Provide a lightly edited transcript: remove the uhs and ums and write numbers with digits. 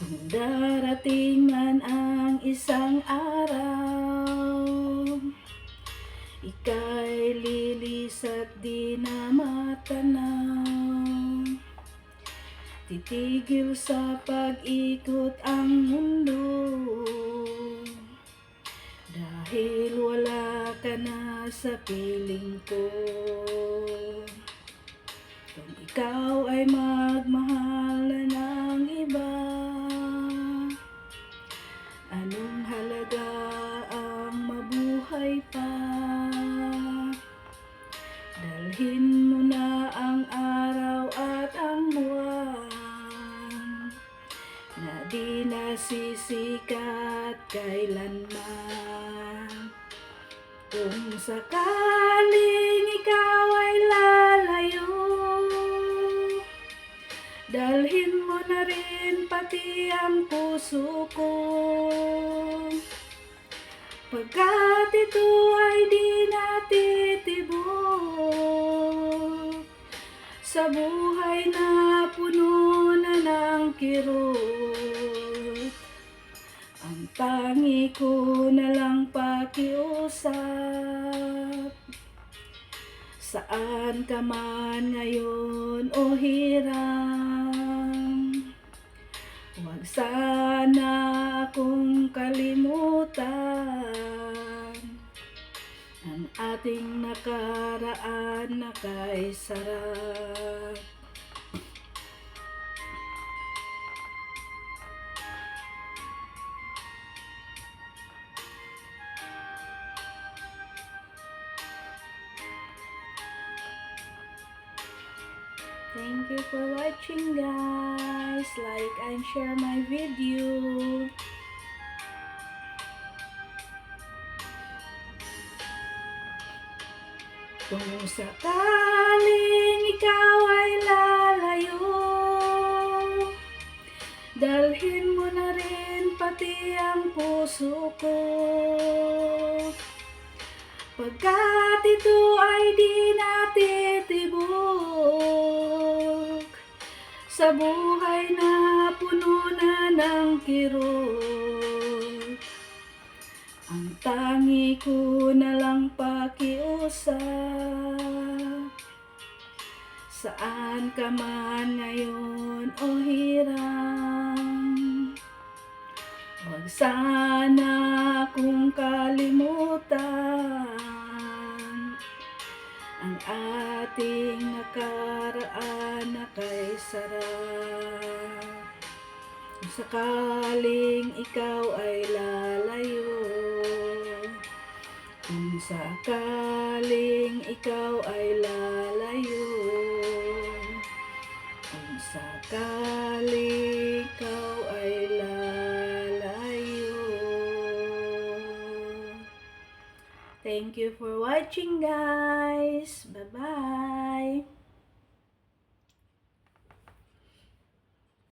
Kung darating man ang isang araw, ika'y lilis at di na matanaw. Titigil sa pag-ikot ang mundo, dahil wala ka na sa piling ko. Kung ikaw ay magmahal na ng iba, anong halaga ang mabuhay pa? Dalhin mo na ang araw at ang buwan, na di nasisikat kailanman. Kung sakaling ikaw ay lalayo, dalhin mo na rin pati ang puso ko, pagkat ito ay di natitibok sa buhay na puno na ng kirot. Ang tangi ko na lang pakiusap, saan ka man ngayon o hiram, huwag sana akong kalimutan ang ating nakaraan na kay sarap. Thank you for watching, guys. Like and share my video. Kung sakaling ikaw ay lalayo, dalhin mo na rin pati ang puso ko, pagkat ito ay di natitibok sa buhay na puno na ng kirot. Ang tangi ko na lang pakiusap, saan ka man ngayon o hiram, huwag sana akong kalimutan ang ating nakaraan na kay sarap. Kung sakaling ikaw ay lalayo, kung sakaling ikaw ay lalayo, kung sakaling ikaw ay lalayo. Thank you for watching, guys. Bye-bye.